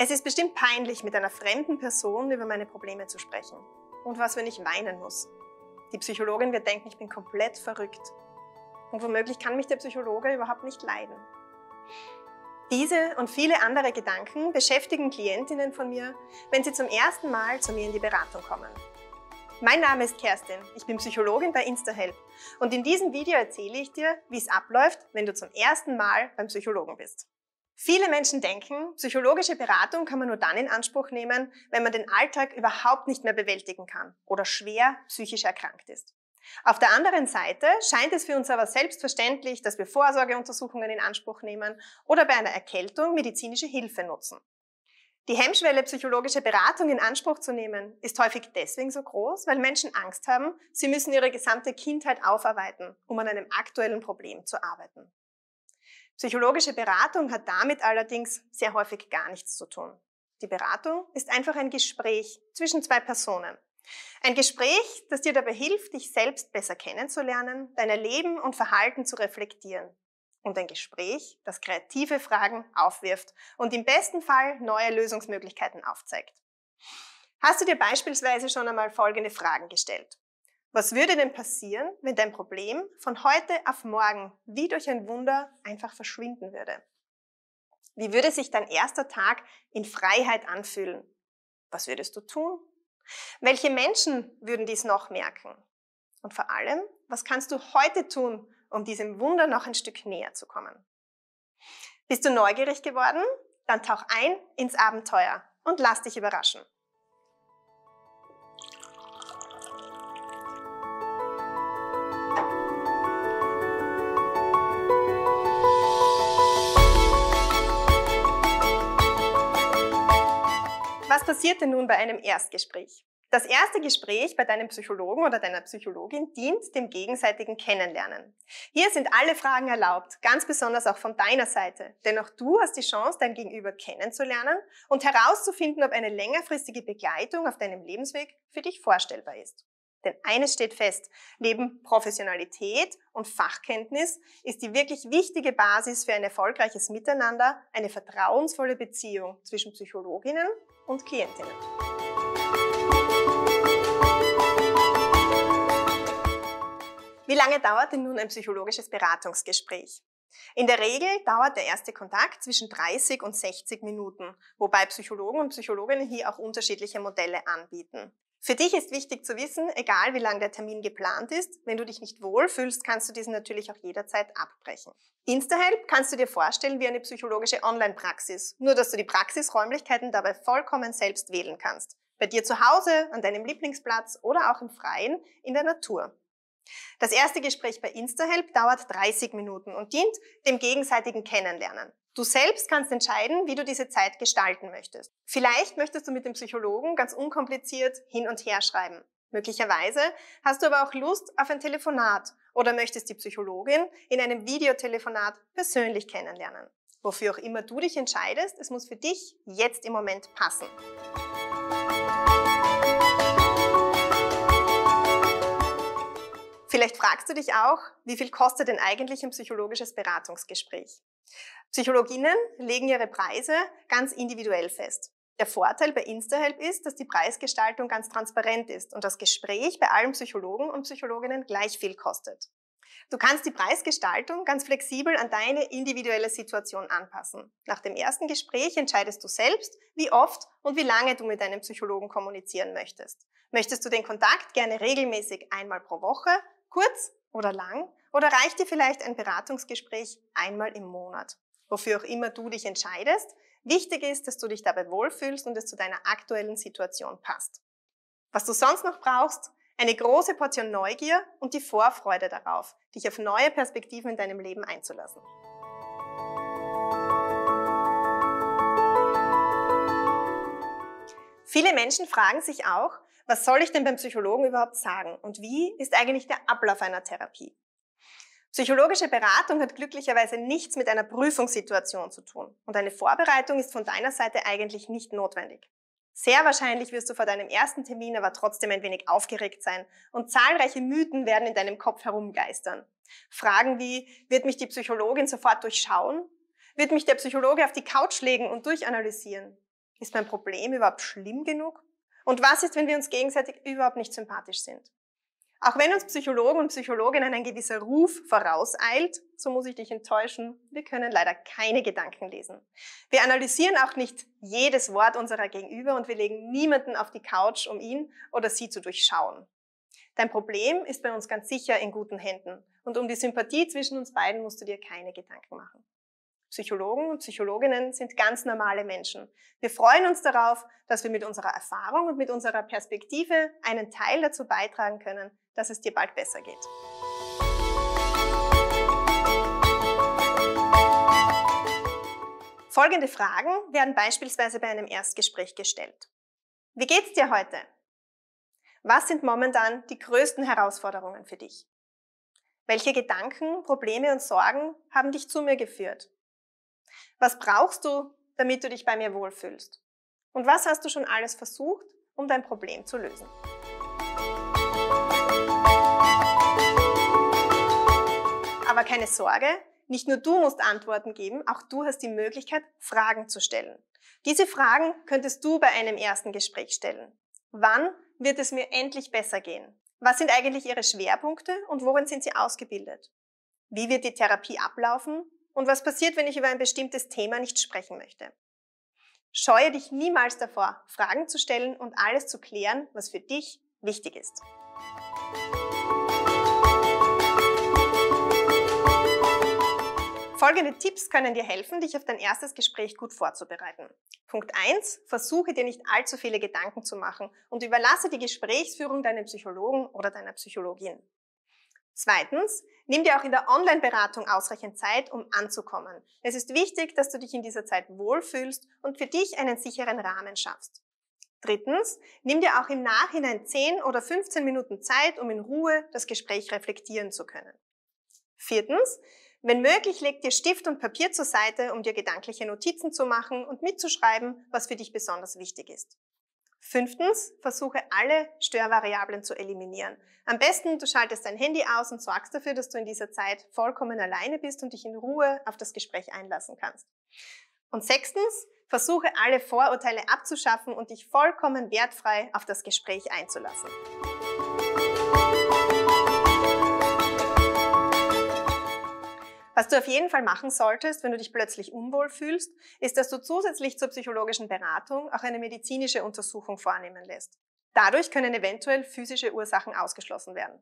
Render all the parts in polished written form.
Es ist bestimmt peinlich, mit einer fremden Person über meine Probleme zu sprechen. Und was, wenn ich weinen muss? Die Psychologin wird denken, ich bin komplett verrückt. Und womöglich kann mich der Psychologe überhaupt nicht leiden. Diese und viele andere Gedanken beschäftigen Klientinnen von mir, wenn sie zum ersten Mal zu mir in die Beratung kommen. Mein Name ist Kerstin, ich bin Psychologin bei InstaHelp und in diesem Video erzähle ich dir, wie es abläuft, wenn du zum ersten Mal beim Psychologen bist. Viele Menschen denken, psychologische Beratung kann man nur dann in Anspruch nehmen, wenn man den Alltag überhaupt nicht mehr bewältigen kann oder schwer psychisch erkrankt ist. Auf der anderen Seite scheint es für uns aber selbstverständlich, dass wir Vorsorgeuntersuchungen in Anspruch nehmen oder bei einer Erkältung medizinische Hilfe nutzen. Die Hemmschwelle, psychologische Beratung in Anspruch zu nehmen, ist häufig deswegen so groß, weil Menschen Angst haben, sie müssen ihre gesamte Kindheit aufarbeiten, um an einem aktuellen Problem zu arbeiten. Psychologische Beratung hat damit allerdings sehr häufig gar nichts zu tun. Die Beratung ist einfach ein Gespräch zwischen zwei Personen. Ein Gespräch, das dir dabei hilft, dich selbst besser kennenzulernen, dein Leben und Verhalten zu reflektieren. Und ein Gespräch, das kreative Fragen aufwirft und im besten Fall neue Lösungsmöglichkeiten aufzeigt. Hast du dir beispielsweise schon einmal folgende Fragen gestellt? Was würde denn passieren, wenn dein Problem von heute auf morgen wie durch ein Wunder einfach verschwinden würde? Wie würde sich dein erster Tag in Freiheit anfühlen? Was würdest du tun? Welche Menschen würden dies noch merken? Und vor allem, was kannst du heute tun, um diesem Wunder noch ein Stück näher zu kommen? Bist du neugierig geworden? Dann tauch ein ins Abenteuer und lass dich überraschen. Was passiert denn nun bei einem Erstgespräch? Das erste Gespräch bei deinem Psychologen oder deiner Psychologin dient dem gegenseitigen Kennenlernen. Hier sind alle Fragen erlaubt, ganz besonders auch von deiner Seite. Denn auch du hast die Chance, dein Gegenüber kennenzulernen und herauszufinden, ob eine längerfristige Begleitung auf deinem Lebensweg für dich vorstellbar ist. Denn eines steht fest, neben Professionalität und Fachkenntnis ist die wirklich wichtige Basis für ein erfolgreiches Miteinander eine vertrauensvolle Beziehung zwischen Psychologinnen und Klientinnen. Wie lange dauert denn nun ein psychologisches Beratungsgespräch? In der Regel dauert der erste Kontakt zwischen 30 und 60 Minuten, wobei Psychologen und Psychologinnen hier auch unterschiedliche Modelle anbieten. Für dich ist wichtig zu wissen, egal wie lang der Termin geplant ist, wenn du dich nicht wohlfühlst, kannst du diesen natürlich auch jederzeit abbrechen. InstaHelp kannst du dir vorstellen wie eine psychologische Online-Praxis, nur dass du die Praxisräumlichkeiten dabei vollkommen selbst wählen kannst. Bei dir zu Hause, an deinem Lieblingsplatz oder auch im Freien, in der Natur. Das erste Gespräch bei InstaHelp dauert 30 Minuten und dient dem gegenseitigen Kennenlernen. Du selbst kannst entscheiden, wie du diese Zeit gestalten möchtest. Vielleicht möchtest du mit dem Psychologen ganz unkompliziert hin und her schreiben. Möglicherweise hast du aber auch Lust auf ein Telefonat oder möchtest die Psychologin in einem Videotelefonat persönlich kennenlernen. Wofür auch immer du dich entscheidest, es muss für dich jetzt im Moment passen. Vielleicht fragst du dich auch, wie viel kostet denn eigentlich ein psychologisches Beratungsgespräch? Psychologinnen legen ihre Preise ganz individuell fest. Der Vorteil bei InstaHelp ist, dass die Preisgestaltung ganz transparent ist und das Gespräch bei allen Psychologen und Psychologinnen gleich viel kostet. Du kannst die Preisgestaltung ganz flexibel an deine individuelle Situation anpassen. Nach dem ersten Gespräch entscheidest du selbst, wie oft und wie lange du mit deinem Psychologen kommunizieren möchtest. Möchtest du den Kontakt gerne regelmäßig einmal pro Woche, kurz oder lang, oder reicht dir vielleicht ein Beratungsgespräch einmal im Monat? Wofür auch immer du dich entscheidest, wichtig ist, dass du dich dabei wohlfühlst und es zu deiner aktuellen Situation passt. Was du sonst noch brauchst, eine große Portion Neugier und die Vorfreude darauf, dich auf neue Perspektiven in deinem Leben einzulassen. Viele Menschen fragen sich auch, was soll ich denn beim Psychologen überhaupt sagen und wie ist eigentlich der Ablauf einer Therapie? Psychologische Beratung hat glücklicherweise nichts mit einer Prüfungssituation zu tun und eine Vorbereitung ist von deiner Seite eigentlich nicht notwendig. Sehr wahrscheinlich wirst du vor deinem ersten Termin aber trotzdem ein wenig aufgeregt sein und zahlreiche Mythen werden in deinem Kopf herumgeistern. Fragen wie, wird mich die Psychologin sofort durchschauen? Wird mich der Psychologe auf die Couch legen und durchanalysieren? Ist mein Problem überhaupt schlimm genug? Und was ist, wenn wir uns gegenseitig überhaupt nicht sympathisch sind? Auch wenn uns Psychologen und Psychologinnen ein gewisser Ruf vorauseilt, so muss ich dich enttäuschen, wir können leider keine Gedanken lesen. Wir analysieren auch nicht jedes Wort unserer Gegenüber und wir legen niemanden auf die Couch, um ihn oder sie zu durchschauen. Dein Problem ist bei uns ganz sicher in guten Händen und um die Sympathie zwischen uns beiden musst du dir keine Gedanken machen. Psychologen und Psychologinnen sind ganz normale Menschen. Wir freuen uns darauf, dass wir mit unserer Erfahrung und mit unserer Perspektive einen Teil dazu beitragen können, dass es dir bald besser geht. Folgende Fragen werden beispielsweise bei einem Erstgespräch gestellt. Wie geht's dir heute? Was sind momentan die größten Herausforderungen für dich? Welche Gedanken, Probleme und Sorgen haben dich zu mir geführt? Was brauchst du, damit du dich bei mir wohlfühlst? Und was hast du schon alles versucht, um dein Problem zu lösen? Aber keine Sorge, nicht nur du musst Antworten geben, auch du hast die Möglichkeit, Fragen zu stellen. Diese Fragen könntest du bei einem ersten Gespräch stellen. Wann wird es mir endlich besser gehen? Was sind eigentlich Ihre Schwerpunkte und worin sind Sie ausgebildet? Wie wird die Therapie ablaufen? Und was passiert, wenn ich über ein bestimmtes Thema nicht sprechen möchte? Scheue dich niemals davor, Fragen zu stellen und alles zu klären, was für dich wichtig ist. Folgende Tipps können dir helfen, dich auf dein erstes Gespräch gut vorzubereiten. Punkt 1. Versuche dir nicht allzu viele Gedanken zu machen und überlasse die Gesprächsführung deinem Psychologen oder deiner Psychologin. Zweitens, nimm dir auch in der Online-Beratung ausreichend Zeit, um anzukommen. Es ist wichtig, dass du dich in dieser Zeit wohlfühlst und für dich einen sicheren Rahmen schaffst. Drittens, nimm dir auch im Nachhinein 10 oder 15 Minuten Zeit, um in Ruhe das Gespräch reflektieren zu können. Viertens, wenn möglich, leg dir Stift und Papier zur Seite, um dir gedankliche Notizen zu machen und mitzuschreiben, was für dich besonders wichtig ist. Fünftens, versuche alle Störvariablen zu eliminieren. Am besten, du schaltest dein Handy aus und sorgst dafür, dass du in dieser Zeit vollkommen alleine bist und dich in Ruhe auf das Gespräch einlassen kannst. Und sechstens, versuche alle Vorurteile abzuschaffen und dich vollkommen wertfrei auf das Gespräch einzulassen. Was du auf jeden Fall machen solltest, wenn du dich plötzlich unwohl fühlst, ist, dass du zusätzlich zur psychologischen Beratung auch eine medizinische Untersuchung vornehmen lässt. Dadurch können eventuell physische Ursachen ausgeschlossen werden.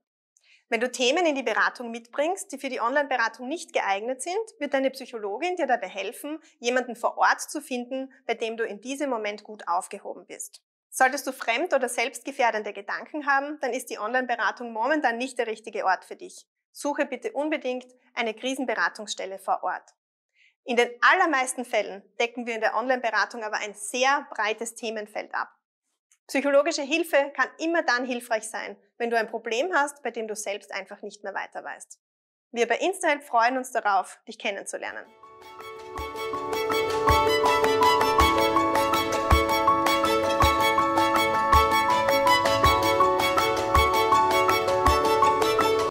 Wenn du Themen in die Beratung mitbringst, die für die Online-Beratung nicht geeignet sind, wird deine Psychologin dir dabei helfen, jemanden vor Ort zu finden, bei dem du in diesem Moment gut aufgehoben bist. Solltest du fremd- oder selbstgefährdende Gedanken haben, dann ist die Online-Beratung momentan nicht der richtige Ort für dich. Suche bitte unbedingt eine Krisenberatungsstelle vor Ort. In den allermeisten Fällen decken wir in der Online-Beratung aber ein sehr breites Themenfeld ab. Psychologische Hilfe kann immer dann hilfreich sein, wenn du ein Problem hast, bei dem du selbst einfach nicht mehr weiter weißt. Wir bei InstaHelp freuen uns darauf, dich kennenzulernen.